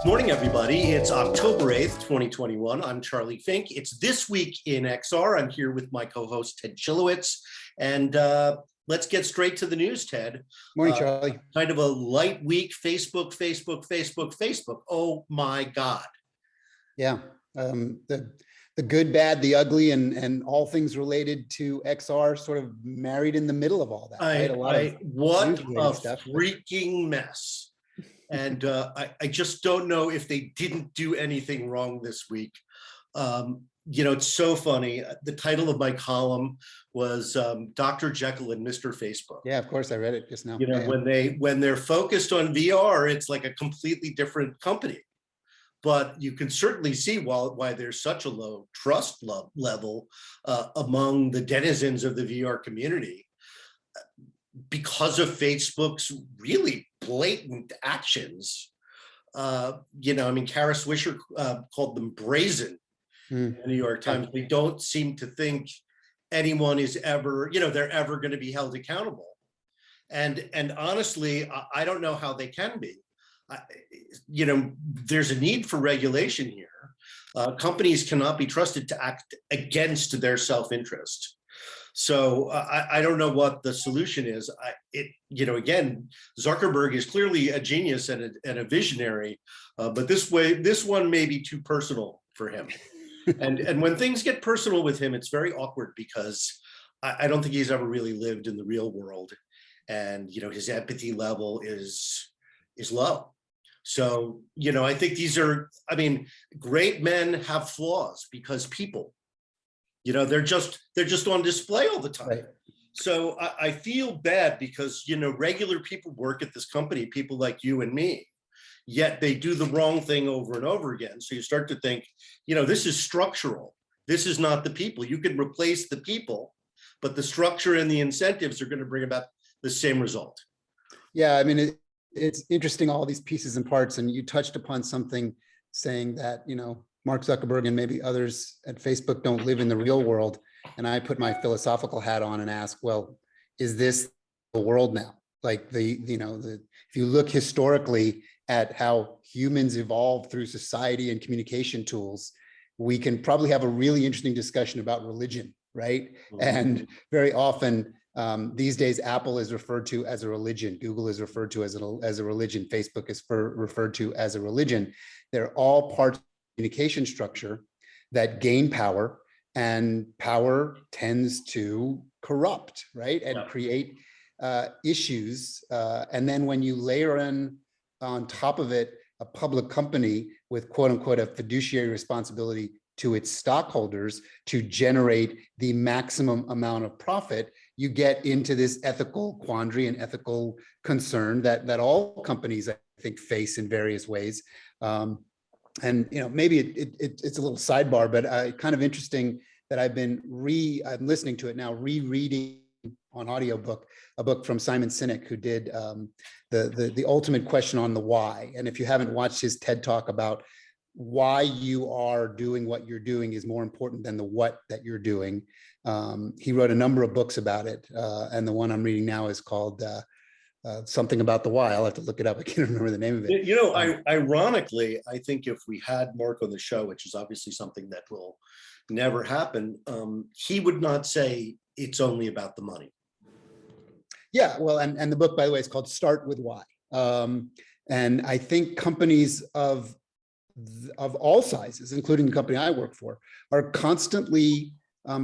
Morning, everybody. It's October 8th, 2021. I'm Charlie Fink. It's This Week in XR. I'm here with my co-host, Ted Schilowitz. And let's get straight to the news, Ted. Morning, Charlie. Kind of a light week. Facebook. Oh, my God. Yeah. The good, bad, the ugly, and all things related to XR sort of married in the middle of all that. Right? What a freaking mess. And I just don't know if they didn't do anything wrong this week. It's so funny. The title of my column was Dr. Jekyll and Mr. Facebook. Yeah, of course, I read it just now. When they're focused on VR, it's like a completely different company. But you can certainly see why there's such a low trust level among the denizens of the VR community, because of Facebook's really blatant actions. Kara Swisher called them brazen in the New York Times. They don't seem to think anyone is ever, they're ever going to be held accountable. And honestly, I don't know how they can be. There's a need for regulation here. Companies cannot be trusted to act against their self-interest. So I don't know what the solution is. Again, Zuckerberg is clearly a genius and a visionary, but this one may be too personal for him. and when things get personal with him, it's very awkward because I don't think he's ever really lived in the real world, and his empathy level is low. So I think great men have flaws because people. They're just on display all the time. Right. So I feel bad because, regular people work at this company, people like you and me, yet they do the wrong thing over and over again. So you start to think, this is structural. This is not the people. You can replace the people, but the structure and the incentives are going to bring about the same result. Yeah, it's interesting, all these pieces and parts. And you touched upon something saying that, Mark Zuckerberg and maybe others at Facebook don't live in the real world. And I put my philosophical hat on and ask, well, is this the world now? Like if you look historically at how humans evolved through society and communication tools, we can probably have a really interesting discussion about religion, right? Mm-hmm. And very often these days, Apple is referred to as a religion. Google is referred to as a religion. Facebook is referred to as a religion. They're all parts communication structure that gain power, and power tends to corrupt, right? And create issues. And then when you layer in on top of it a public company with quote unquote a fiduciary responsibility to its stockholders to generate the maximum amount of profit, you get into this ethical quandary and ethical concern that all companies, I think, face in various ways. And maybe it's a little sidebar, but kind of interesting that I'm listening to it now, rereading on audiobook, a book from Simon Sinek, who did the ultimate question on the why. And if you haven't watched his TED Talk about why you are doing what you're doing is more important than the what that you're doing. He wrote a number of books about it. And the one I'm reading now is called something about the why. I'll have to look it up. I can't remember the name of it. Ironically, I think if we had Mark on the show, which is obviously something that will never happen, he would not say it's only about the money. Yeah, well, and the book, by the way, is called Start With Why. And I think companies of all sizes, including the company I work for, are constantly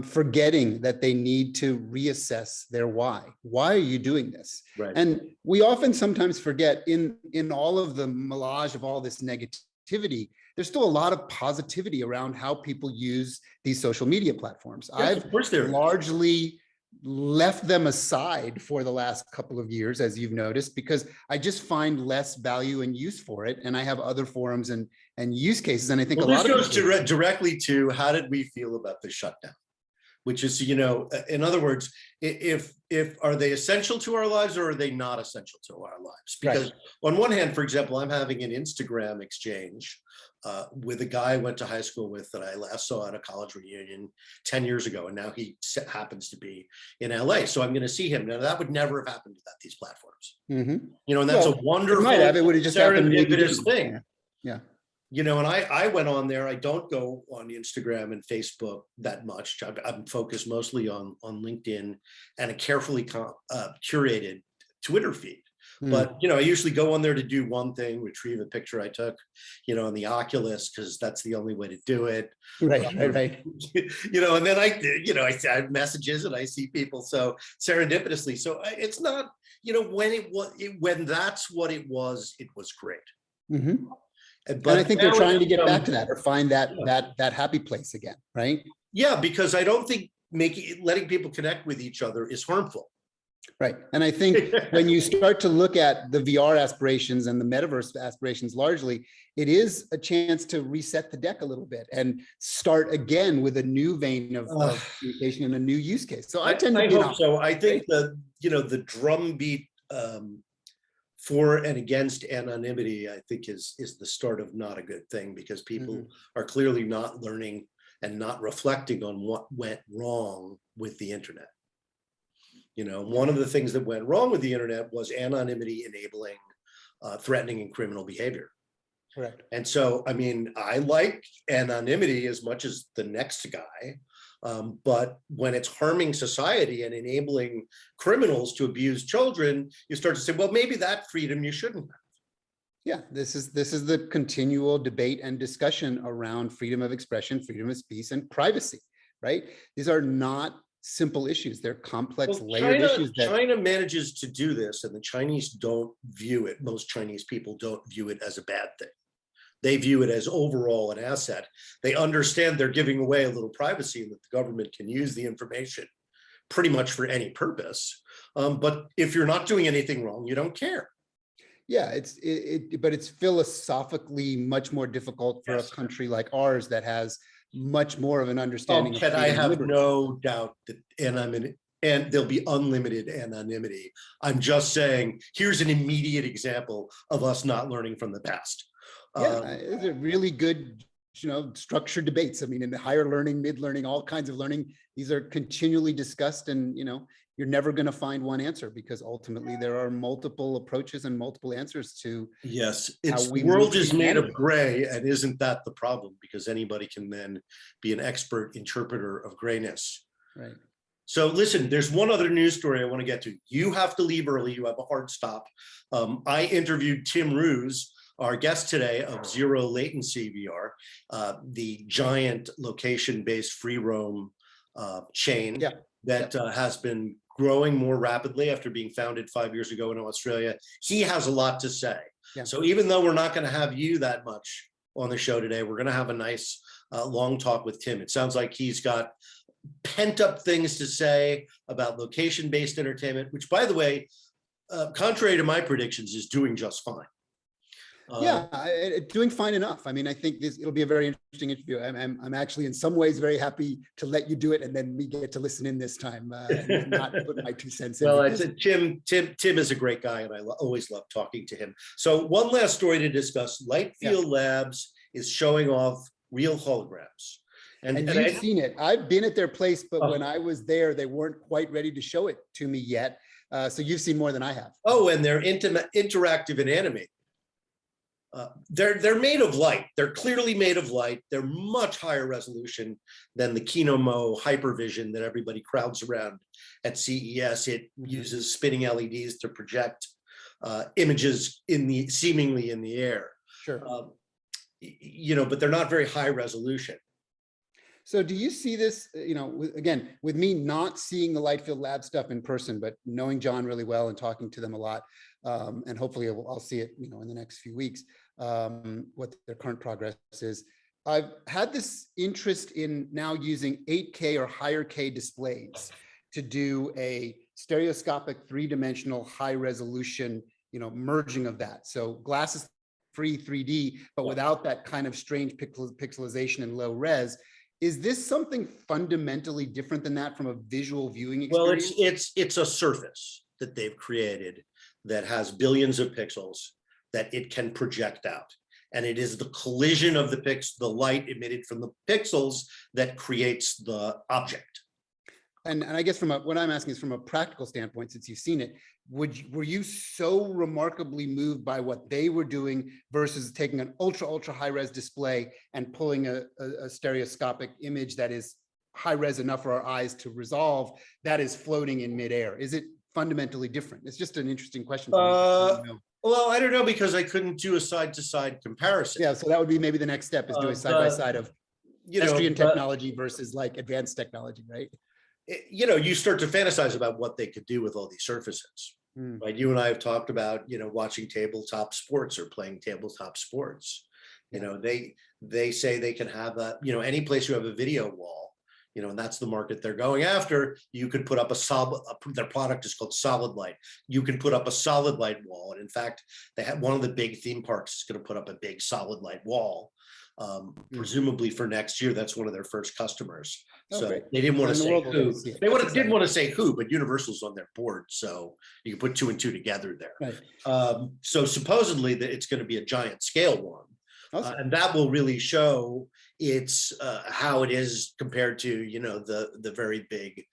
forgetting that they need to reassess their why. Why are you doing this? Right. And we often sometimes forget in all of the melange of all this negativity, there's still a lot of positivity around how people use these social media platforms. Yes, I've largely left them aside for the last couple of years, as you've noticed, because I just find less value and use for it. And I have other forums and use cases. And I think this goes directly to how did we feel about the shutdown? Which is, in other words, if are they essential to our lives or are they not essential to our lives? Because on one hand, for example, I'm having an Instagram exchange with a guy I went to high school with that I last saw at a college reunion 10 years ago, and now he happens to be in LA. So I'm going to see him. Now that would never have happened without these platforms. Mm-hmm. And that's a wonderful, it would have just happened serendipitous thing. Yeah. You know, and I went on there. I don't go on Instagram and Facebook that much. I'm focused mostly on LinkedIn and a carefully curated Twitter feed. But, you know, I usually go on there to do one thing, retrieve a picture I took, you know, on the Oculus, because that's the only way to do it. Right. You know, and then I have messages and I see people so serendipitously. So it's not, you know, when that's what it was great. Mm-hmm. But and I think they're trying to get back to that, or find that happy place again, right? Yeah, because I don't think letting people connect with each other is harmful. Right. And I think when you start to look at the VR aspirations and the metaverse aspirations, largely, it is a chance to reset the deck a little bit and start again with a new vein of communication and a new use case. So I hope so. I think the drumbeat for and against anonymity, I think is the start of not a good thing, because people are clearly not learning and not reflecting on what went wrong with the internet. You know, one of the things that went wrong with the internet was anonymity enabling threatening and criminal behavior. Correct. And so, I mean, I like anonymity as much as the next guy, but when it's harming society and enabling criminals to abuse children, you start to say, well, maybe that freedom you shouldn't have. Yeah, this is the continual debate and discussion around freedom of expression, freedom of speech, and privacy, right? These are not simple issues. They're complex, layered issues. China manages to do this, and the Chinese don't view it. Most Chinese people don't view it as a bad thing. They view it as overall an asset. They understand they're giving away a little privacy and that the government can use the information pretty much for any purpose. But if you're not doing anything wrong, you don't care. Yeah, but it's philosophically much more difficult for a country like ours that has much more of an understanding. And I have no doubt that and there'll be unlimited anonymity. I'm just saying, here's an immediate example of us not learning from the past. Yeah, it's a really good, you know, structured debates. I mean, in the higher learning, mid-learning, all kinds of learning, these are continually discussed, and, you know, you're never going to find one answer, because ultimately there are multiple approaches and multiple answers to. Yes, the world is made of gray, and isn't that the problem? Because anybody can then be an expert interpreter of grayness. Right. So listen, there's one other news story I want to get to. You have to leave early. You have a hard stop. I interviewed Tim Ruse, our guest today, of Zero Latency VR, the giant location-based free roam chain that has been growing more rapidly after being founded 5 years ago in Australia. He has a lot to say. Yeah. So even though we're not going to have you that much on the show today, we're going to have a nice long talk with Tim. It sounds like he's got pent up things to say about location-based entertainment, which, by the way, contrary to my predictions, is doing just fine. Doing fine enough. I mean, I think it'll be a very interesting interview. I'm actually in some ways very happy to let you do it, and then me get to listen in this time and not put my 2 cents in. Well, Tim is a great guy, and I always love talking to him. So one last story to discuss. Lightfield Labs is showing off real holograms. And you've seen it. I've been at their place, but when I was there, they weren't quite ready to show it to me yet. So you've seen more than I have. Oh, and they're interactive and animated. They're made of light. They're clearly made of light. They're much higher resolution than the Kinomo Hypervision that everybody crowds around at CES. It uses spinning LEDs to project images seemingly in the air. Sure. You know, but they're not very high resolution. So do you see this, you know, again, with me not seeing the Lightfield Lab stuff in person, but knowing John really well and talking to them a lot, and hopefully I'll see it, you know, in the next few weeks, what their current progress is. I've had this interest in now using 8K or higher K displays to do a stereoscopic 3-dimensional high resolution, you know, merging of that. So glasses free 3D, but without that kind of strange pixelization and low res. Is this something fundamentally different than that from a visual viewing experience? Well, it's a surface that they've created that has billions of pixels that it can project out. And it is the collision of the light emitted from the pixels that creates the object. And I guess what I'm asking is from a practical standpoint, since you've seen it, were you so remarkably moved by what they were doing versus taking an ultra high res display and pulling a stereoscopic image that is high res enough for our eyes to resolve, that is floating in midair? Is it fundamentally different? It's just an interesting question for me. Well, I don't know, because I couldn't do a side-to-side comparison. Yeah, so that would be maybe the next step, is do a side-by-side of pedestrian technology versus like advanced technology, right? You start to fantasize about what they could do with all these surfaces, right? You and I have talked about, watching tabletop sports or playing tabletop sports. They say they can have any place you have a video wall, and that's the market they're going after. You could put up their product is called Solid Light. You can put up a solid light wall. And in fact, they have one of the big theme parks is going to put up a big solid light wall. Presumably for next year. That's one of their first customers. So great. they didn't want to say who. They didn't want to say who, but Universal's on their board, so you can put 2 and 2 together there. Right. So supposedly that it's going to be a giant scale one, Awesome. and that will really show it's how it is compared to the very big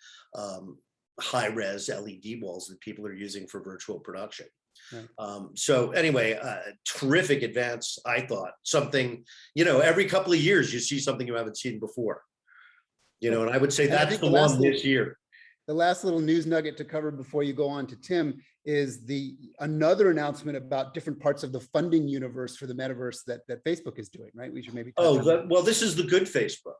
high res LED walls that people are using for virtual production. Right. So anyway, terrific advance. I thought something, every couple of years you see something you haven't seen before, and I would say that's the one this year. The last little news nugget to cover before you go on to Tim is another announcement about different parts of the funding universe for the metaverse that Facebook is doing, right? We should maybe well, this is the good Facebook.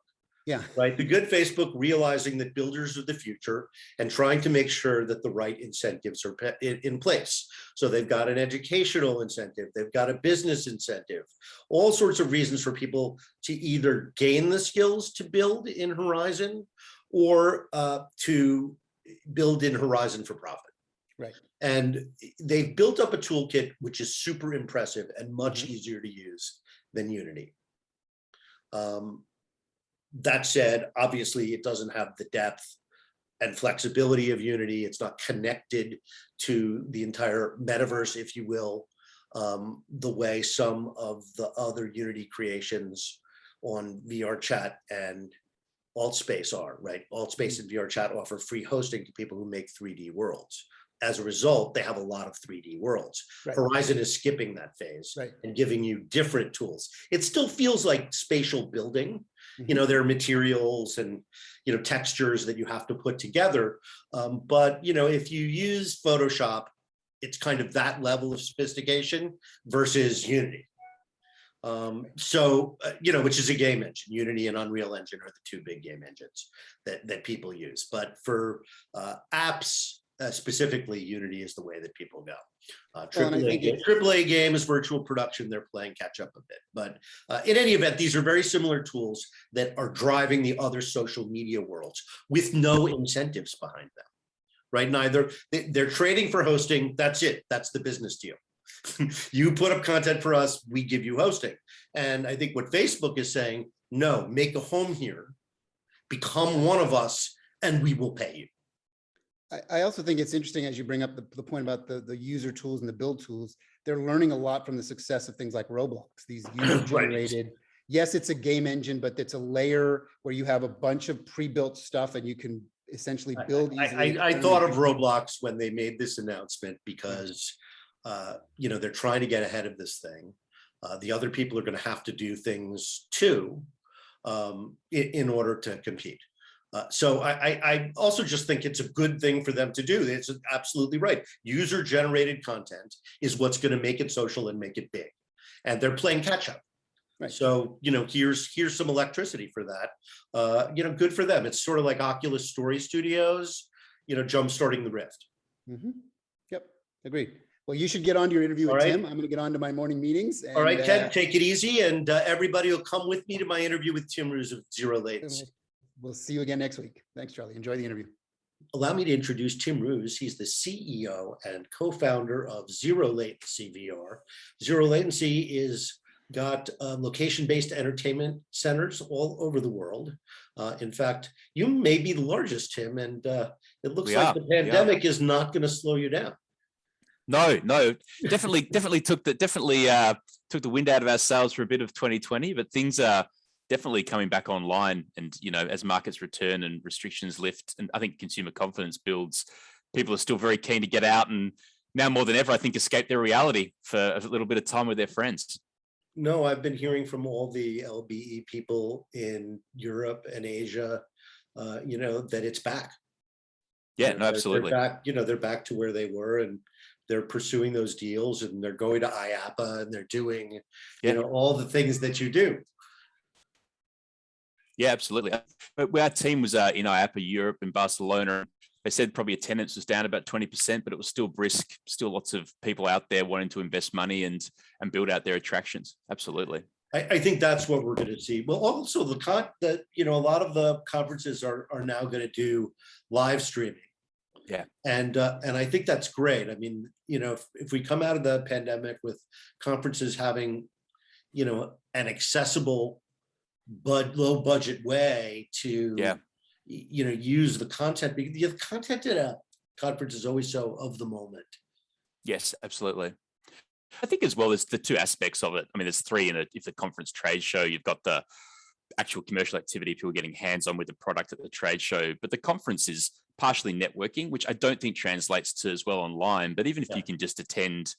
Yeah. Right. The good Facebook realizing that builders of the future and trying to make sure that the right incentives are in place. So they've got an educational incentive. They've got a business incentive, all sorts of reasons for people to either gain the skills to build in Horizon or to build in Horizon for profit. Right. And they've built up a toolkit which is super impressive and much easier to use than Unity. That said, obviously, it doesn't have the depth and flexibility of Unity. It's not connected to the entire metaverse, if you will, the way some of the other Unity creations on VR Chat and AltSpace are, right? AltSpace and VR Chat offer free hosting to people who make 3D worlds. As a result, they have a lot of 3D worlds. Right. Horizon is skipping that phase and giving you different tools. It still feels like spatial building. There are materials and, textures that you have to put together. But, if you use Photoshop, it's kind of that level of sophistication versus Unity. Which is a game engine. Unity and Unreal Engine are the 2 big game engines that people use. But for apps, specifically, Unity is the way that people go. AAA game is virtual production. They're playing catch up a bit. But in any event, these are very similar tools that are driving the other social media worlds with no incentives behind them, right? They're trading for hosting. That's it. That's the business deal. You put up content for us, we give you hosting. And I think what Facebook is saying, no, make a home here, become one of us, and we will pay you. I also think it's interesting as you bring up the point about the user tools and the build tools. They're learning a lot from the success of things like Roblox, these user-generated. Yes, it's a game engine, but it's a layer where you have a bunch of pre-built stuff and you can essentially build easily. I thought of Roblox when they made this announcement because, they're trying to get ahead of this thing. The other people are going to have to do things too in order to compete. So I also just think it's a good thing for them to do. It's absolutely right. User-generated content is what's going to make it social and make it big. And they're playing catch up. Right. So, here's some electricity for that. Good for them. It's sort of like Oculus Story Studios, jump-starting the Rift. Yep, agreed. Well, you should get on to your interview with Tim. I'm going to get on to my morning meetings. And, all right, Ken, take it easy. And everybody will come with me to my interview with Tim Ruse of Zero Latency. We'll see you again next week. Thanks, Charlie. Enjoy the interview. Allow me to introduce Tim Ruse. He's the CEO and co-founder of Zero Latency VR. Zero Latency is got location-based entertainment centers all over the world. In fact, you may be the largest, Tim, and it looks like the pandemic is not going to slow you down. No, definitely took the wind out of our sails for a bit of 2020, but things are definitely coming back online. And, as markets return and restrictions lift, and I think consumer confidence builds, people are still very keen to get out and now more than ever, I think, escape their reality for a little bit of time with their friends. No, I've been hearing from all the LBE people in Europe and Asia, that it's back. Yeah, no, absolutely. They're back, they're back to where they were, and they're pursuing those deals, and they're going to IAPA, and they're doing, all the things that you do. Yeah, absolutely. Our team was in IAPA Europe in Barcelona. They said probably attendance was down about 20%, but it was still brisk, still lots of people out there wanting to invest money and build out their attractions. Absolutely. I think that's what we're going to see. Well, also a lot of the conferences are now going to do live streaming. Yeah. And I think that's great. I mean, if we come out of the pandemic with conferences having, an accessible but low budget way to, use the content, because the content at a conference is always so of the moment. Yes, absolutely. I think as well as the two aspects of it. I mean, there's three in it. If the conference trade show, you've got the actual commercial activity, people getting hands-on with the product at the trade show, but the conference is partially networking, which I don't think translates to as well online. But even if you can just attend,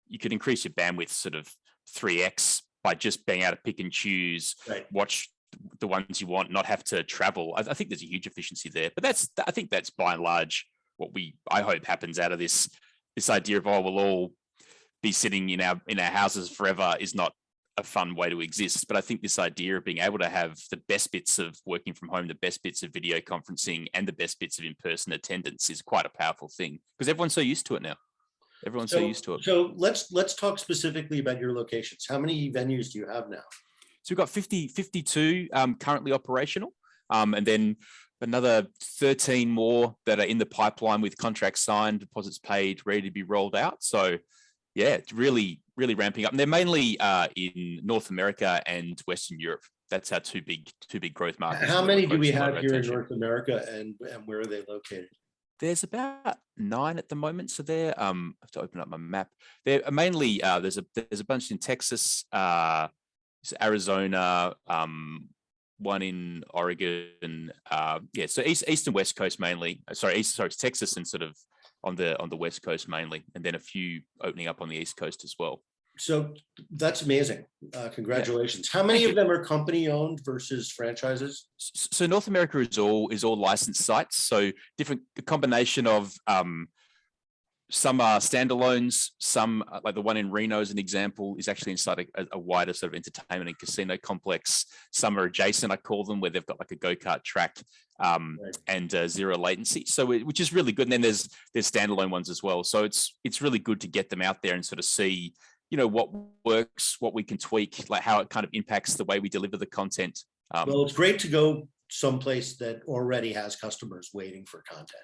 you could increase your bandwidth sort of 3x by just being able to pick and choose, watch the ones you want, not have to travel. I think there's a huge efficiency there. But I think that's by and large what I hope happens out of this idea of, we'll all be sitting in our houses forever is not a fun way to exist. But I think this idea of being able to have the best bits of working from home, the best bits of video conferencing, and the best bits of in-person attendance is quite a powerful thing, because everyone's so used to it now. Everyone's so used to it. So let's talk specifically about your locations. How many venues do you have now? So we've got 52 currently operational, and then another 13 more that are in the pipeline with contracts signed, deposits paid, ready to be rolled out. So yeah, it's really, really ramping up. And they're mainly in North America and Western Europe. That's our two big growth markets. How many do we have here in North America, and where are they located? There's about 9 at the moment. So they're I have to open up my map. They're mainly there's a bunch in Texas, Arizona, one in Oregon. So east and west coast mainly. Sorry, Texas and sort of on the west coast mainly, and then a few opening up on the east coast as well. So that's amazing. Congratulations. How many of them are company owned versus franchises? So North America is all licensed sites. So a combination of some are standalones, some like the one in Reno as an example is actually inside a wider sort of entertainment and casino complex. Some are adjacent, I call them, where they've got like a go-kart track and zero latency. So which is really good. And then there's standalone ones as well. So it's really good to get them out there and sort of see, what works, what we can tweak, like how it kind of impacts the way we deliver the content. Well, it's great to go someplace that already has customers waiting for content.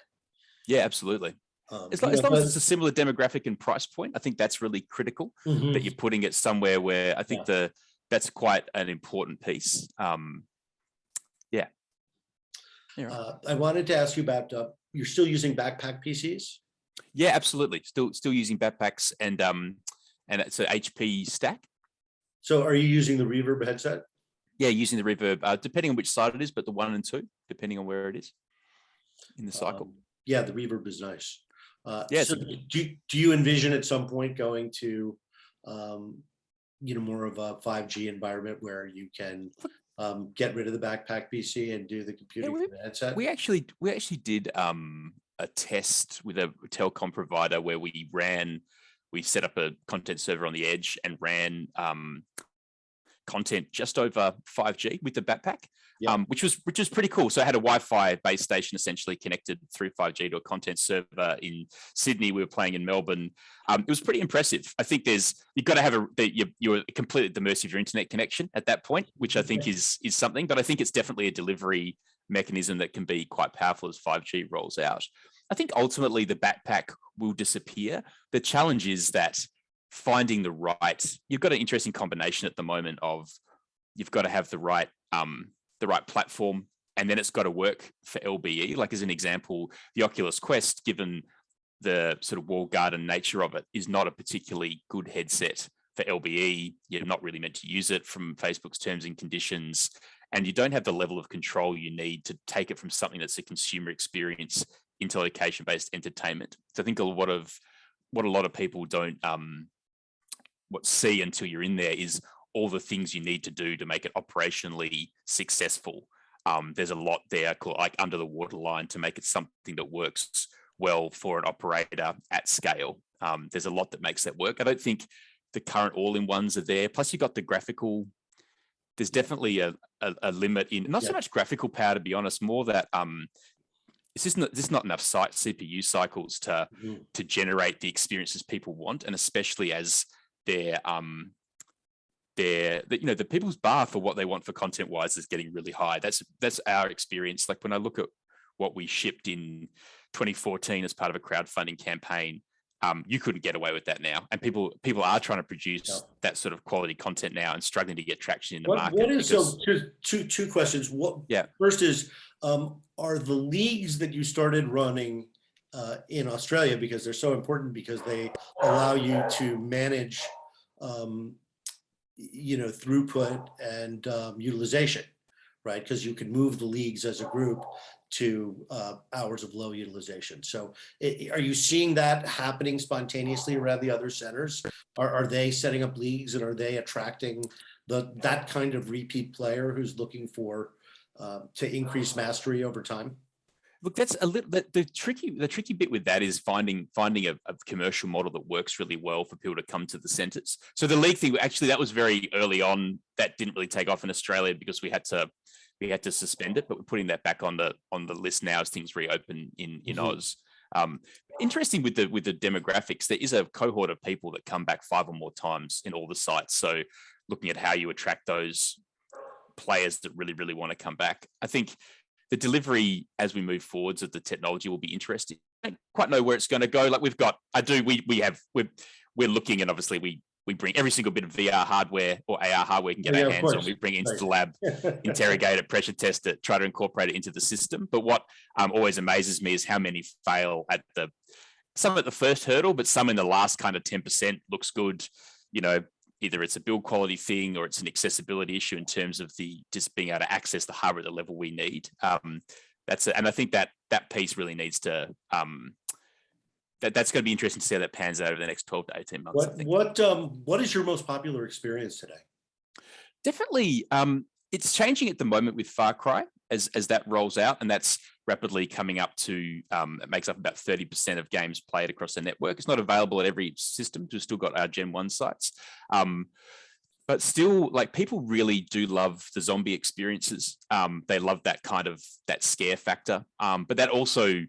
Yeah, absolutely. As long as it's a similar demographic and price point, I think that's really critical, that you're putting it somewhere where I think that's quite an important piece. I wanted to ask you about, you're still using backpack PCs? Yeah, absolutely. Still using backpacks and it's an HP stack. So are you using the Reverb headset? Yeah, using the Reverb, depending on which side it is, but the 1 and 2, depending on where it is in the cycle. Yeah, the Reverb is nice. Yeah. So do you envision at some point going to, more of a 5G environment where you can get rid of the backpack PC and do the computing from the headset? We actually did a test with a telecom provider where we set up a content server on the edge and ran content just over 5G with the backpack, which was pretty cool. So I had a Wi-Fi base station essentially connected through 5G to a content server in Sydney. We were playing in Melbourne. It was pretty impressive. I think you've got to have you're completely at the mercy of your internet connection at that point, which I think is something. But I think it's definitely a delivery mechanism that can be quite powerful as 5G rolls out. I think ultimately the backpack will disappear. The challenge is that finding you've got an interesting combination at the moment of you've got to have the right platform, and then it's got to work for LBE. Like as an example, the Oculus Quest, given the sort of walled garden nature of it, is not a particularly good headset for LBE, you're not really meant to use it from Facebook's terms and conditions, and you don't have the level of control you need to take it from something that's a consumer experience into location-based entertainment. So I think what a lot of people don't see until you're in there is all the things you need to do to make it operationally successful. There's a lot there called like under the waterline to make it something that works well for an operator at scale. There's a lot that makes that work. I don't think the current all-in-ones are there. Plus, you've got the graphical. There's definitely a limit in not so much graphical power, to be honest, more that it's just not enough CPU cycles to generate the experiences people want, and especially as the people's bar for what they want for content wise is getting really high. That's our experience. Like when I look at what we shipped in 2014 as part of a crowdfunding campaign, you couldn't get away with that now, and people are trying to produce that sort of quality content now and struggling to get traction in the market. What is so? Two questions. First is, are the leagues that you started running in Australia, because they're so important because they allow you to manage, throughput and utilization, right? Because you can move the leagues as a group to hours of low utilization. So are you seeing that happening spontaneously around the other centers? Are they setting up leagues, and are they attracting that kind of repeat player who's looking for to increase mastery over time? Look, that's a little the tricky bit with that is finding a commercial model that works really well for people to come to the centers. So the league thing, actually, that was very early on. That didn't really take off in Australia because we had to suspend it, but we're putting that back on the list now as things reopen in Oz. Interesting with the demographics, there is a cohort of people that come back 5 or more times in all the sites. So looking at how you attract those players that really, really want to come back. I think the delivery as we move forwards of the technology will be interesting. I don't quite know where it's going to go. Like we're looking, and obviously we bring every single bit of VR hardware or AR hardware we can get our hands on. We bring it into the lab, interrogate it, pressure test it, try to incorporate it into the system. But what always amazes me is how many fail at some at the first hurdle, but some in the last kind of 10% looks good. Either it's a build quality thing or it's an accessibility issue in terms of just being able to access the hardware at the level we need. And I think that piece really needs to, that's going to be interesting to see how that pans out over the next 12 to 18 months. What is your most popular experience today? Definitely, it's changing at the moment with Far Cry as that rolls out, and that's rapidly coming up to, it makes up about 30% of games played across the network. It's not available at every system. We've still got our Gen 1 sites. But still, like, people really do love the zombie experiences. They love that scare factor. But that also,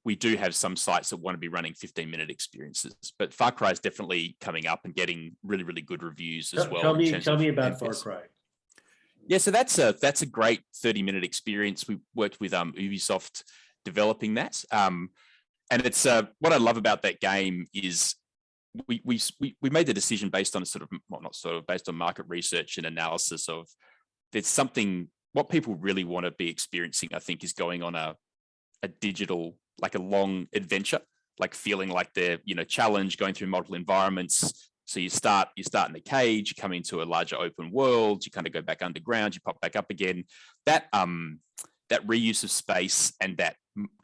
we do have some sites that want to be running 15-minute experiences. But Far Cry is definitely coming up and getting really, really good reviews as well. Tell me about Far Cry. Yeah, so that's a great 30-minute experience. We worked with Ubisoft developing that, and it's what I love about that game is we made the decision based on based on market research and analysis of there's something what people really want to be experiencing. I think is going on a digital, like a long adventure, like feeling like they're challenged, going through multiple environments. So you start in a cage, you come into a larger open world, you kind of go back underground, you pop back up again. That reuse of space and that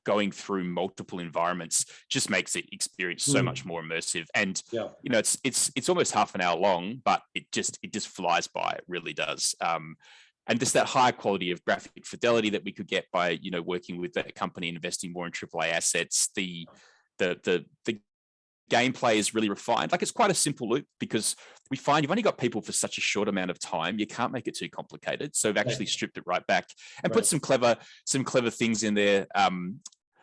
going through multiple environments just makes the experience so much more immersive. And it's almost half an hour long, but it just flies by. It really does. And just that high quality of graphic fidelity that we could get by working with that company and investing more in AAA assets. The gameplay is really refined. Like, it's quite a simple loop because we find you've only got people for such a short amount of time. You can't make it too complicated. So we've actually stripped it right back and put some clever things in there.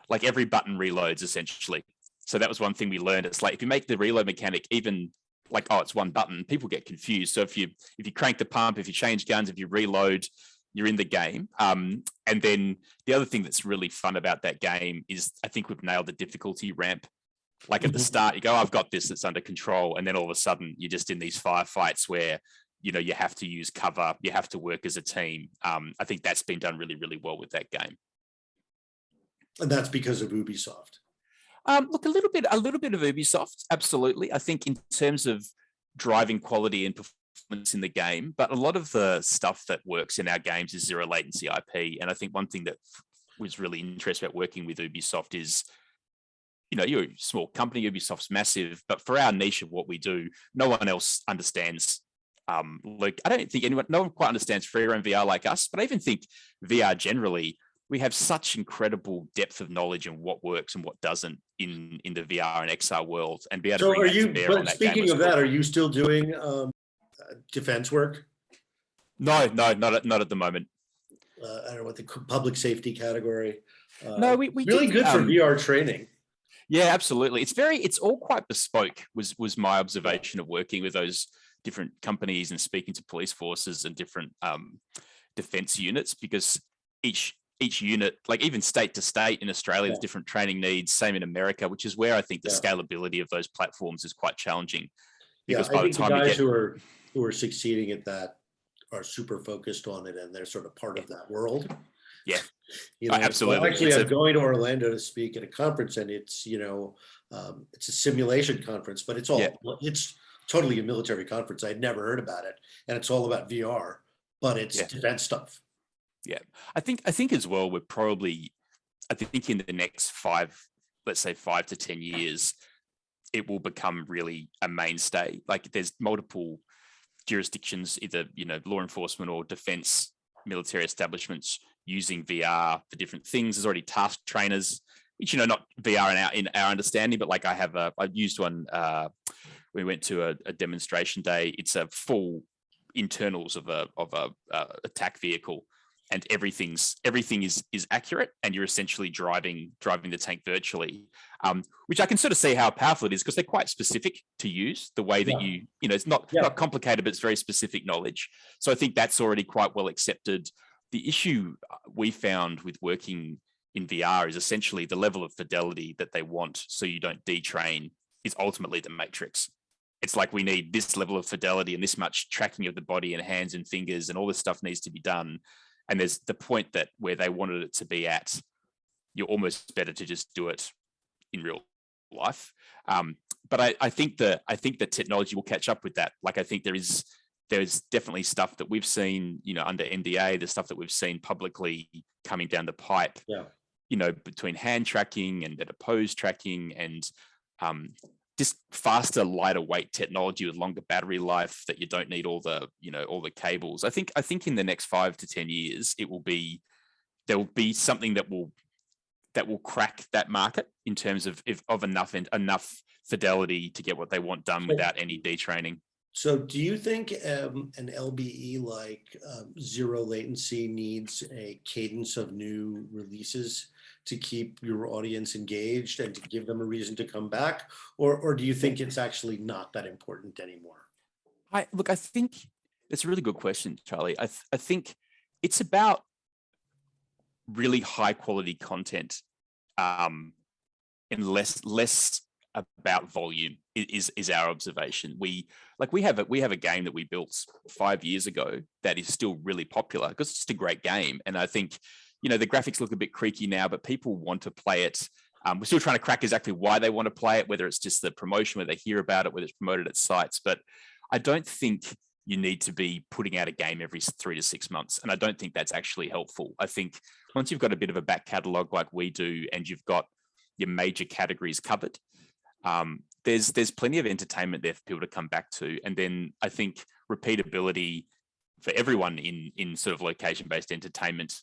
Like every button reloads essentially. So that was one thing we learned. It's like, if you make the reload mechanic even like, it's one button, people get confused. So if you crank the pump, if you change guns, if you reload, you're in the game. And then the other thing that's really fun about that game is I think we've nailed the difficulty ramp. Like at the start, you go, I've got this, it's under control. And then all of a sudden you're just in these firefights where, you have to use cover, you have to work as a team. I think that's been done really, really well with that game. And that's because of Ubisoft. Look, a little bit of Ubisoft, absolutely. I think in terms of driving quality and performance in the game, but a lot of the stuff that works in our games is zero latency IP. And I think one thing that was really interesting about working with Ubisoft is, you're a small company, Ubisoft's massive, but for our niche of what we do, no one else understands. Like, I don't think no one quite understands free roam VR like us, but I even think VR generally, we have such incredible depth of knowledge in what works and what doesn't in the VR and XR world, and be able to So bring that to bear on that game. speaking of that, are you still doing defense work? No, not at the moment. I don't know what the public safety category. No, we really did, good for VR training. Yeah, absolutely. It's all quite bespoke, was my observation of working with those different companies and speaking to police forces and different defense units, because each unit, like even state to state in Australia, there's different training needs, same in America, which is where I think the scalability of those platforms is quite challenging. Because by the time the guys who are succeeding at that are super focused on it, and they're sort of part of that world. Yeah, absolutely. Well, actually, I'm going to Orlando to speak at a conference, and it's it's a simulation conference, but it's totally a military conference. I'd never heard about it, and it's all about VR, but it's defense stuff. Yeah, I think as well, I think in the next 5 to 10 years, it will become really a mainstay. Like, there's multiple jurisdictions, either law enforcement or defense military establishments, using VR for different things. There's already task trainers, which not VR in our understanding, but like I used one. We went to a demonstration day. It's a full internals of a attack vehicle, and everything is accurate, and you're essentially driving the tank virtually, which I can sort of see how powerful it is, because they're quite specific to use. The way that it's not complicated, but it's very specific knowledge. So I think that's already quite well accepted. The issue we found with working in VR is essentially the level of fidelity that they want, so you don't detrain, is ultimately the matrix. It's like, we need this level of fidelity and this much tracking of the body and hands and fingers, and all this stuff needs to be done. And there's the point that where they wanted it to be at, you're almost better to just do it in real life. But I think the technology will catch up with that. Like, I think there's definitely stuff that we've seen, under NDA, the stuff that we've seen publicly coming down the pipe, between hand tracking and adipose tracking, and just faster, lighter weight technology with longer battery life, that you don't need all the cables. I think in the next 5 to 10 years, there will be something that will crack that market in terms of enough fidelity to get what they want done without any detraining. So do you think an LBE like zero latency needs a cadence of new releases to keep your audience engaged and to give them a reason to come back? Or do you think it's actually not that important anymore? I think it's a really good question, Charlie. I think it's about really high quality content, and less about volume is our observation. We have a game that we built 5 years ago that is still really popular, because it's just a great game. And I think, the graphics look a bit creaky now, but people want to play it. We're still trying to crack exactly why they want to play it, whether it's just the promotion, where they hear about it, whether it's promoted at sites. But I don't think you need to be putting out a game every 3 to 6 months. And I don't think that's actually helpful. I think once you've got a bit of a back catalog like we do, and you've got your major categories covered, there's plenty of entertainment there for people to come back to. And then I think repeatability for everyone in sort of location-based entertainment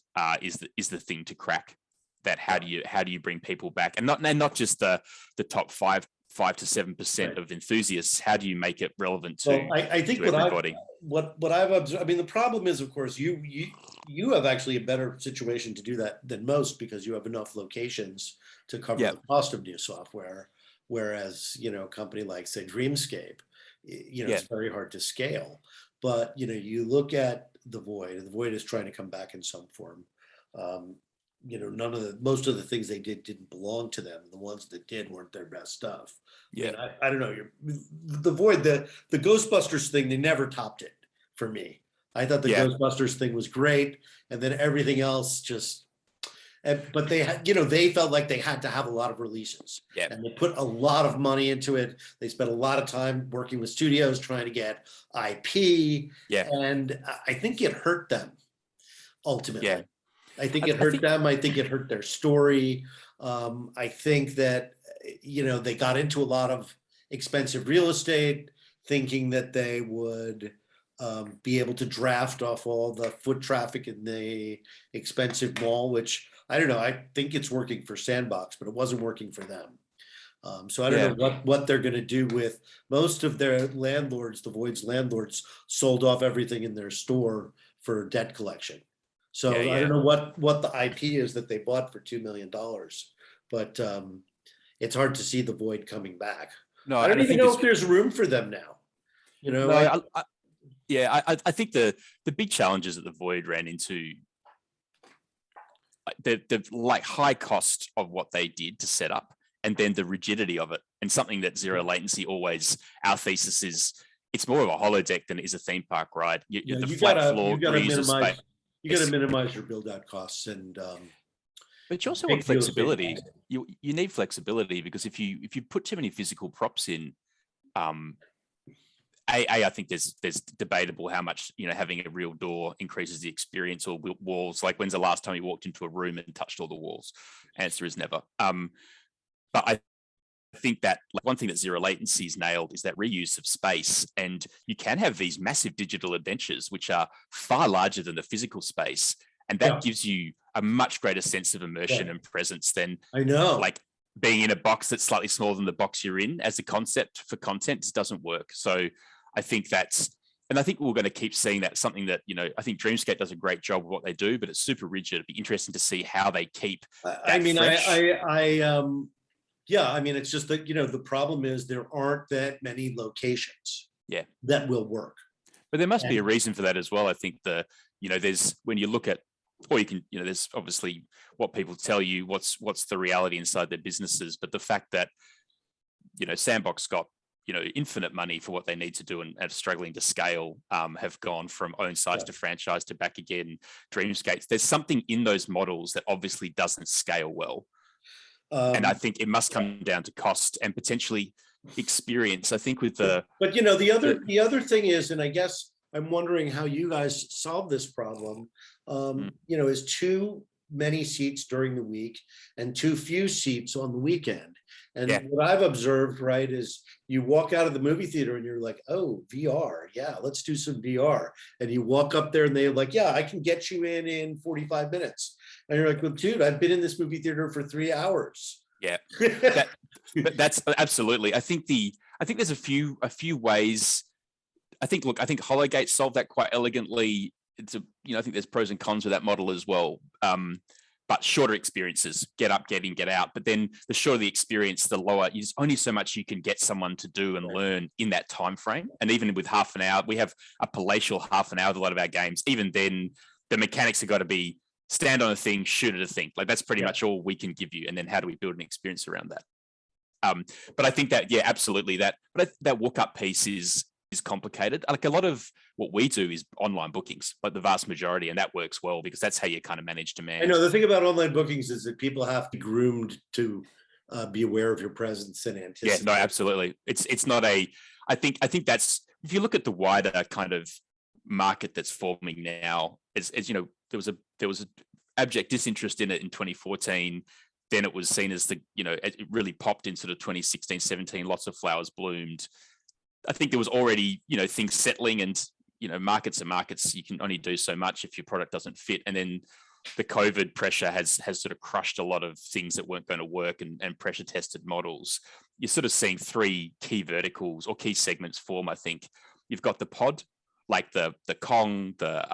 is the thing to crack. That how do you bring people back, and not just the top 5 to 7% of enthusiasts? How do you make it relevant to, I think to everybody? What I've observed, I mean, the problem is, of course, you have actually a better situation to do that than most, because you have enough locations to cover the cost of new software. Whereas, a company like, say, Dreamscape, it's very hard to scale. But, you look at The Void is trying to come back in some form. Most of the things they didn't belong to them. The ones that did weren't their best stuff. Yeah. And I don't know, The Void, the Ghostbusters thing, they never topped it for me. I thought the Ghostbusters thing was great. And then everything else just, but they had, they felt like they had to have a lot of releases. Yeah. And they put a lot of money into it. They spent a lot of time working with studios trying to get IP. Yeah. And I think it hurt them ultimately. Yeah. I think it hurt them. I think it hurt their story. I think that, they got into a lot of expensive real estate, thinking that they would be able to draft off all the foot traffic in the expensive mall, which I don't know. I think it's working for Sandbox, but it wasn't working for them. So I don't know what they're going to do with most of their landlords. The Void's landlords sold off everything in their store for debt collection. So I don't know what the IP is that they bought for $2 million, but it's hard to see the Void coming back. No, I don't even know if there's room for them now. I think the big challenges that the Void ran into, the like high cost of what they did to set up, and then the rigidity of it, and something that zero latency always, our thesis is, it's more of a holodeck than it is a theme park ride. You gotta minimize your build out costs, and but you also want flexibility. You need flexibility, because if you put too many physical props in, I think there's debatable how much having a real door increases the experience, or walls. Like, when's the last time you walked into a room and touched all the walls? Answer is never. But I think that one thing that zero latency's nailed is that reuse of space, and you can have these massive digital adventures which are far larger than the physical space, and that gives you a much greater sense of immersion and presence than like being in a box that's slightly smaller than the box you're in. As a concept for content, just doesn't work. So I think and I think we're going to keep seeing that. Something that, I think Dreamscape does a great job of what they do, but it's super rigid. It'd be interesting to see how they keep it's just that, the problem is there aren't that many locations that will work. But there must be a reason for that as well. I think there's, when you look at, or you can, there's obviously what people tell you, what's the reality inside their businesses, but the fact that, Sandbox got, infinite money for what they need to do and are struggling to scale, have gone from own sites to franchise to back again, Dreamscapes. There's something in those models that obviously doesn't scale well. And I think it must come down to cost and potentially experience. I think with the other thing is, and I guess I'm wondering how you guys solve this problem, is too many seats during the week and too few seats on the weekend. And what I've observed, right, is you walk out of the movie theater and you're like, oh, VR. Yeah, let's do some VR. And you walk up there and they're like, yeah, I can get you in 45 minutes. And you're like, well, dude, I've been in this movie theater for 3 hours. Yeah, that's absolutely. I think there's a few ways. I think Hologate solved that quite elegantly. I think there's pros and cons with that model as well. But shorter experiences, get up, get in, get out. But then the shorter the experience, the lower. There's only so much you can get someone to do and learn in that time frame. And even with half an hour, we have a palatial half an hour with a lot of our games. Even then, the mechanics have got to be stand on a thing, shoot at a thing. Like, that's pretty much all we can give you. And then how do we build an experience around that? But I think that, absolutely. That walk up piece is complicated. Like, a lot of what we do is online bookings, like the vast majority, and that works well because that's how you kind of manage demand. I know the thing about online bookings is that people have to be groomed to be aware of your presence and anticipate. Yeah, no, absolutely. It's not I think that's, if you look at the wider kind of market that's forming now, as there was a abject disinterest in it in 2014. Then it was seen as it really popped in sort of 2016, 17, lots of flowers bloomed. I think there was already, things settling, and, markets are markets. You can only do so much if your product doesn't fit. And then the COVID pressure has sort of crushed a lot of things that weren't going to work and pressure tested models. You're sort of seeing three key verticals or key segments form, I think. You've got the pod, like the Kong, the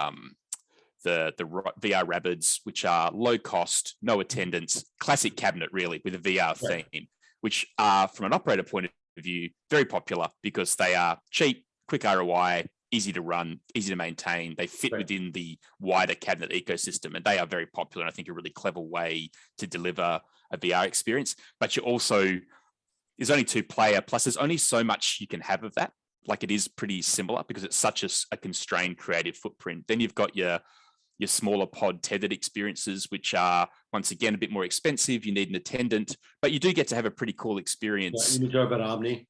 VR Rabbids, which are low cost, no attendance, classic cabinet really with a VR theme, which are, from an operator point of view, very popular because they are cheap, quick ROI, easy to run, easy to maintain. They fit within the wider cabinet ecosystem, and they are very popular. And I think a really clever way to deliver a VR experience. But you also, there's only 2 player, plus there's only so much you can have of that. Like, it is pretty similar because it's such a constrained creative footprint. Then you've got your smaller pod tethered experiences, which are once again a bit more expensive. You need an attendant, but you do get to have a pretty cool experience. You talk about Omni.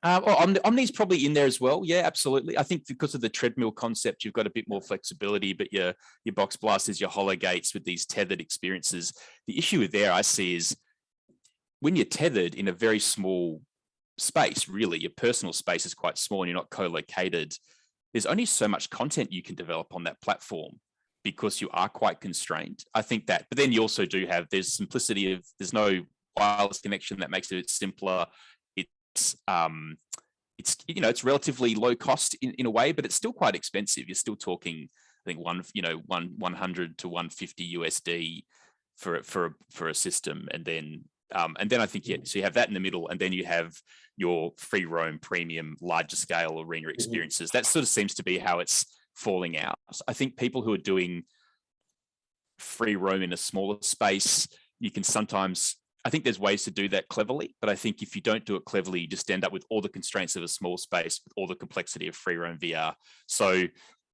Omni's probably in there as well. Yeah, absolutely. I think because of the treadmill concept, you've got a bit more flexibility, but your box blasters, your hologates with these tethered experiences. The issue with there I see is when you're tethered in a very small space, really, your personal space is quite small and you're not co-located. There's only so much content you can develop on that platform because you are quite constrained. I think that, but then you also do have, there's simplicity of, there's no wireless connection that makes it simpler. It's it's relatively low cost in a way, but it's still quite expensive. You're still talking, I think 100 to 150 USD for a system, and then I think so you have that in the middle, and then you have your free roam premium larger scale arena experiences. That sort of seems to be how it's falling out. I think people who are doing free roam in a smaller space, you can sometimes, I think there's ways to do that cleverly, but I think if you don't do it cleverly, you just end up with all the constraints of a small space, with all the complexity of free roam VR. So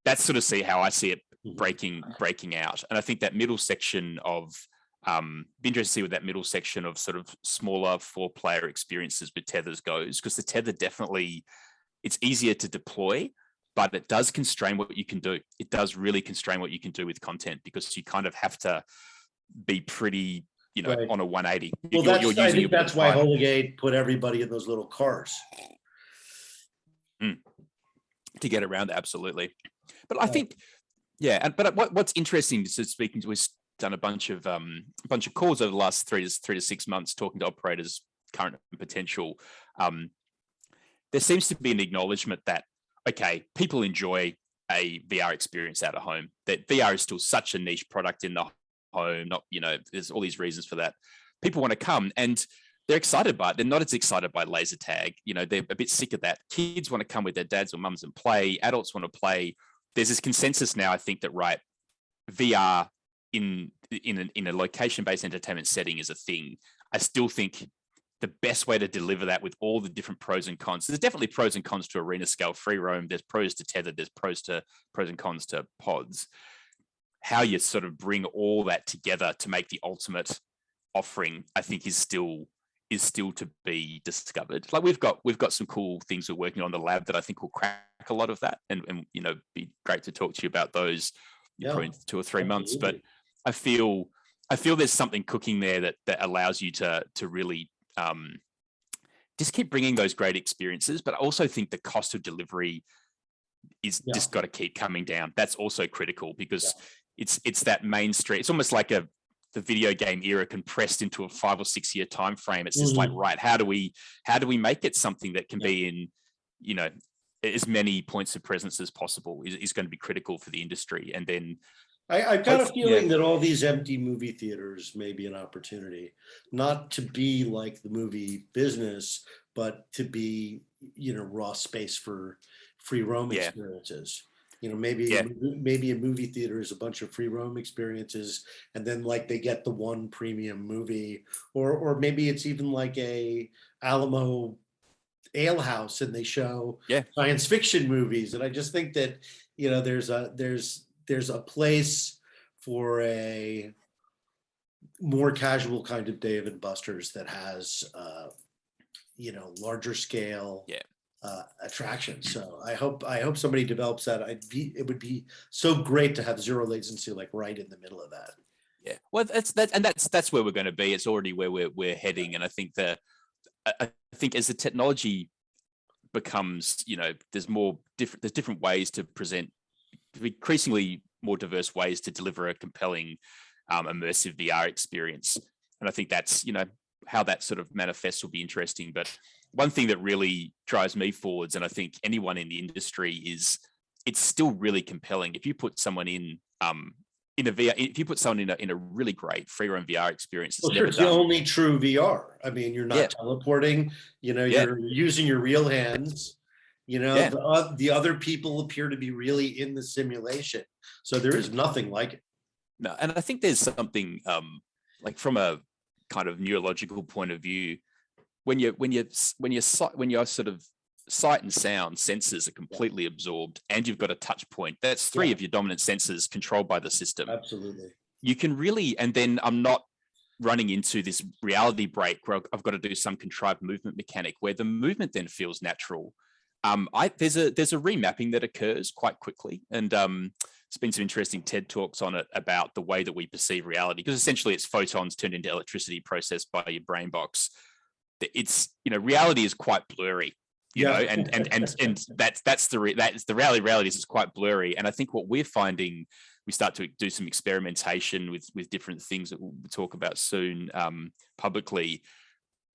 that's sort of how I see it breaking out. And I think that middle section of, be interested to see where that middle section of sort of smaller 4-player experiences with tethers goes, because the tether definitely, it's easier to deploy, but it does constrain what you can do. It does really constrain what you can do with content, because you kind of have to be pretty, right, on a 180. Well, I think that's why Hologate put everybody in those little cars. To get around, absolutely. But I think, yeah. But what's interesting is speaking to, we've done a bunch of calls over the last 3 to 6 months, talking to operators, current and potential. There seems to be an acknowledgement that, okay, people enjoy a VR experience out of home. That VR is still such a niche product in the home. Not, there's all these reasons for that. People want to come and they're excited by it. They're not as excited by laser tag. They're a bit sick of that. Kids want to come with their dads or mums and play. Adults want to play. There's this consensus now, I think, that VR in a location-based entertainment setting is a thing. I still think the best way to deliver that with all the different pros and cons. There's definitely pros and cons to arena scale free roam. There's pros to tether. There's pros and cons to pods. How you sort of bring all that together to make the ultimate offering, I think, is still to be discovered. Like we've got some cool things we're working on in the lab that I think will crack a lot of that, and be great to talk to you about those probably in 2 or 3 months. But I feel there's something cooking there that allows you to really just keep bringing those great experiences. But I also think the cost of delivery is just got to keep coming down. That's also critical, because it's that mainstream. It's almost like the video game era compressed into a 5 or 6 year time frame. It's just like, right, how do we make it something that can be in as many points of presence as possible is going to be critical for the industry. And then I've got a feeling that all these empty movie theaters may be an opportunity, not to be like the movie business, but to be, raw space for free roam experiences. Maybe a movie theater is a bunch of free roam experiences, and then like they get the one premium movie, or maybe it's even like a Alamo Ale House and they show science fiction movies. And I just think that there's a place for a more casual kind of Dave and Buster's that has larger scale attraction. So I hope somebody develops that. It would be so great to have zero latency like right in the middle of that. Yeah, well, that's where we're going to be. It's already where we're heading, and I think as the technology becomes, there's different ways to present, increasingly more diverse ways to deliver a compelling, immersive VR experience. And I think that's, how that sort of manifests will be interesting. But one thing that really drives me forwards, and I think anyone in the industry, is it's still really compelling. If you put someone in a VR, if you put someone in a really great free roam VR experience, it's the only true VR. I mean, you're not teleporting, you're using your real hands, the other people appear to be really in the simulation. So there is nothing like it. No, and I think there's something like from a kind of neurological point of view, when you're sort of sight and sound senses are completely absorbed, and you've got a touch point. That's three of your dominant senses controlled by the system. Absolutely. You can really, and then I'm not running into this reality break where I've got to do some contrived movement mechanic where the movement then feels natural. There's a remapping that occurs quite quickly, and there's been some interesting TED Talks on it about the way that we perceive reality, because essentially it's photons turned into electricity processed by your brain box. It's, reality is quite blurry, and that's the reality. Reality is it's quite blurry, and I think what we're finding, we start to do some experimentation with different things that we'll talk about soon publicly.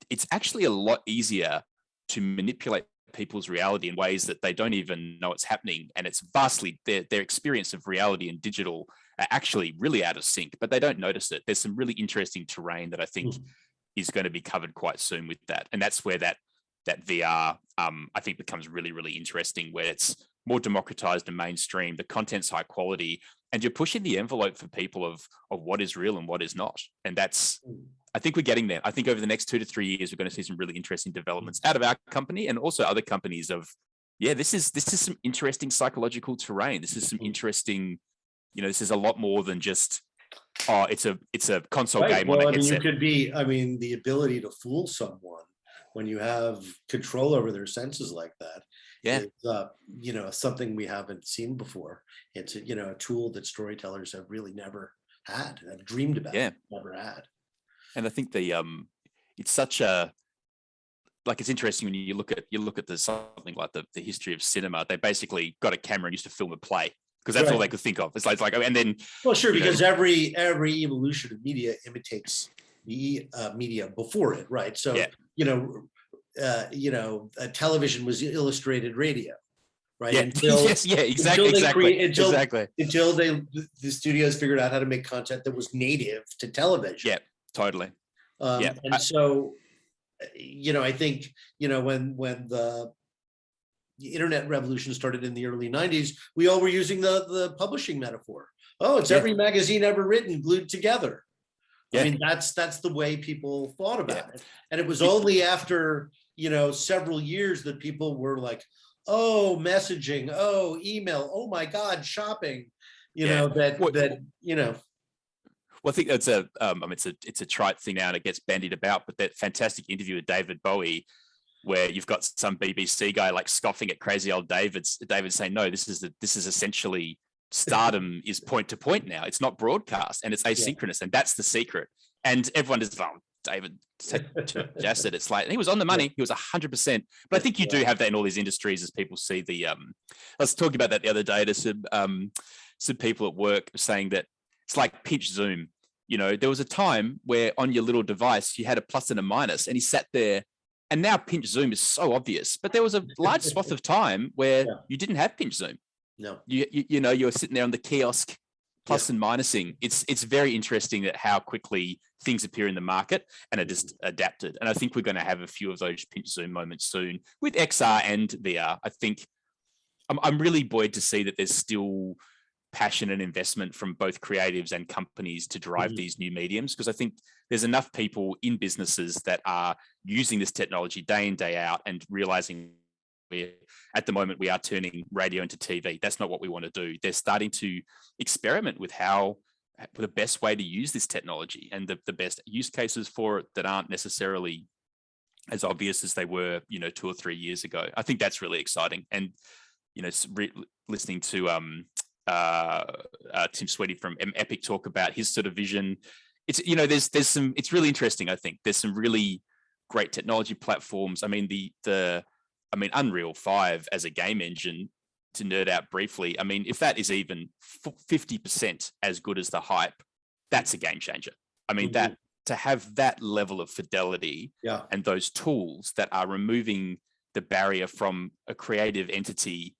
It's actually a lot easier to manipulate people's reality in ways that they don't even know it's happening, and it's vastly their experience of reality and digital are actually really out of sync, but they don't notice it. There's some really interesting terrain that I think is going to be covered quite soon with that, and that's where that VR I think becomes really, really interesting, where it's more democratized and mainstream, the content's high quality, and you're pushing the envelope for people of what is real and what is not. And that's, I think we're getting there. I think over the next 2 to 3 years, we're going to see some really interesting developments out of our company and also other companies of, this is some interesting psychological terrain. This is some interesting, this is a lot more than just, it's a console game on a headset. You could be, the ability to fool someone when you have control over their senses like that. Is, something we haven't seen before. It's a tool that storytellers have really never had, have dreamed about, never had. And I think it's such a, it's interesting when you look at something like the history of cinema. They basically got a camera and used to film a play because that's all they could think of. It's like, and then because every evolution of media imitates the media before it, right? So television was illustrated radio, right? Exactly. Until the studios figured out how to make content that was native to television. Yeah, totally. And so, I think, when the internet revolution started in the early 90s, we all were using the publishing metaphor. Oh, it's every magazine ever written glued together. That's the way people thought about it. And it was only after, several years that people were like, oh, messaging, oh, email, oh my God, shopping, Well, I think that's it's a trite thing now and it gets bandied about, but that fantastic interview with David Bowie, where you've got some BBC guy like scoffing at crazy old David saying, no, this is essentially stardom is point to point now. It's not broadcast and it's asynchronous, and that's the secret. And everyone is like, David suggested it's like, and he was on the money. He was 100%. But I think you do have that in all these industries as people see the. I was talking about that the other day to some people at work saying that it's like pinch zoom. There was a time where on your little device you had a plus and a minus, and he sat there. And now pinch zoom is so obvious, but there was a large swath of time where you didn't have pinch zoom. No, you were sitting there on the kiosk, plus and minusing. It's very interesting that how quickly things appear in the market and are just adapted. And I think we're going to have a few of those pinch zoom moments soon with XR and VR. I think I'm really buoyed to see that there's still passion and investment from both creatives and companies to drive these new mediums, because I think there's enough people in businesses that are using this technology day in, day out and realizing at the moment we are turning radio into TV. That's not what we want to do. They're starting to experiment with the best way to use this technology and the best use cases for it that aren't necessarily as obvious as they were, 2 or 3 years ago. I think that's really exciting. And, listening to Tim Sweetie from Epic talk about his sort of vision, it's, there's some, it's really interesting. I think there's some really great technology platforms. Unreal 5 as a game engine, to nerd out briefly, if that is even 50% as good as the hype, that's a game changer. That to have that level of fidelity and those tools that are removing the barrier from a creative entity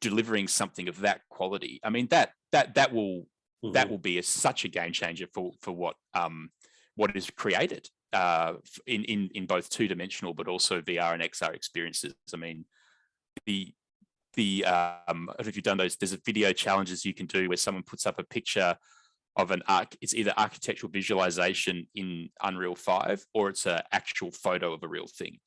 delivering something of that quality, that will be such a game changer for what is created in both two-dimensional but also VR and XR experiences. I don't know if you've done those, there's a video challenges you can do where someone puts up a picture of it's either architectural visualization in Unreal 5 or it's an actual photo of a real thing.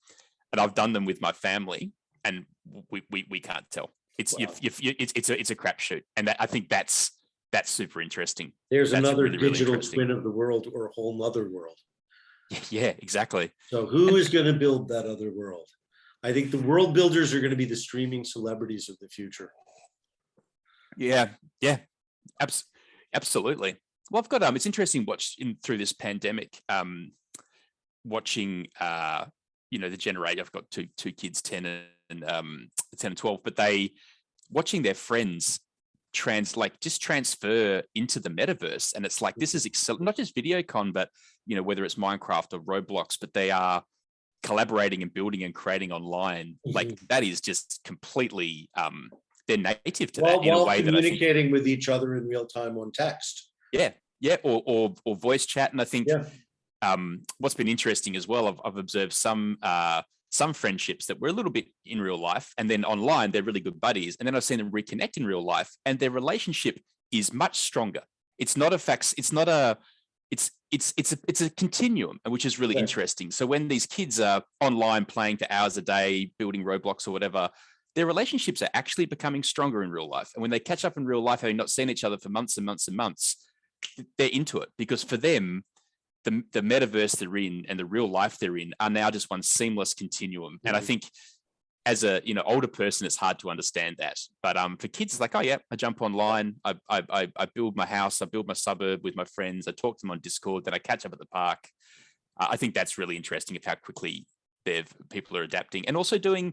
And I've done them with my family, and we can't tell. It's Wow. it's a crapshoot, and I think that's super interesting. There's That's another really, really digital interesting. twin of the world, or a whole other world. Yeah, exactly. So who is going to build that other world? I think the world builders are going to be the streaming celebrities of the future. Yeah, absolutely. Well, I've got it's interesting through this pandemic, watching the generation. I've got two kids, 10 and 12, but they watching their friends transfer into the metaverse, and it's like this is not just VideoCon, but whether it's Minecraft or Roblox, but they are collaborating and building and creating online. Like that is just completely they're native to that in a way that I think communicating with each other in real time on text. Yeah, or voice chat. And I think what's been interesting as well, I've observed some friendships that were a little bit in real life, and then online they're really good buddies, and then I've seen them reconnect in real life, and their relationship is much stronger. It's not a fact. It's not a. It's a continuum, which is really interesting. So when these kids are online playing for hours a day, building Roblox or whatever, their relationships are actually becoming stronger in real life. And when they catch up in real life, having not seen each other for months and months and months, they're into it, because for them, the metaverse they're in and the real life they're in are now just one seamless continuum. And I think as a older person, it's hard to understand that. But for kids, it's like, oh yeah, I jump online, I build my house, I build my suburb with my friends, I talk to them on Discord, then I catch up at the park. I think that's really interesting of how quickly people are adapting, and also doing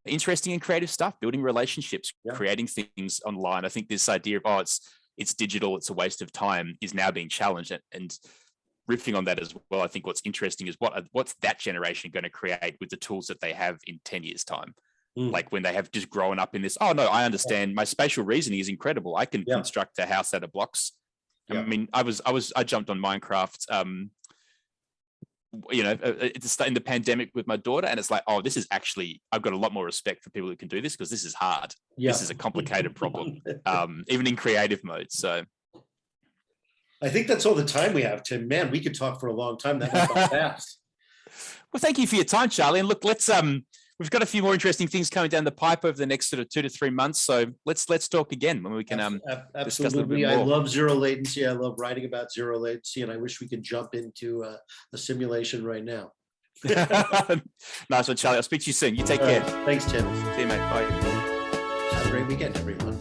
interesting and creative stuff, building relationships, creating things online. I think this idea of it's digital, it's a waste of time, is now being challenged. And riffing on that as well, I think what's interesting is what's that generation going to create with the tools that they have in 10 years time? Like when they have just grown up in this, oh no, I understand, my spatial reasoning is incredible. I can construct a house out of blocks. I mean, I jumped on Minecraft, it's in the pandemic with my daughter, and it's like, oh, this is actually, I've got a lot more respect for people who can do this, because this is hard. This is a complicated problem, even in creative mode. So I think that's all the time we have, Tim. Man, we could talk for a long time. That went by fast. Well, thank you for your time, Charlie. And look, let's we've got a few more interesting things coming down the pipe over the next sort of 2 to 3 months. So let's talk again when we can discuss a little bit more. I love zero latency. I love writing about zero latency, and I wish we could jump into a simulation right now. Nice one, Charlie. I'll speak to you soon. You take care. Thanks, Tim. See you, mate. Bye. Have a great weekend, everyone.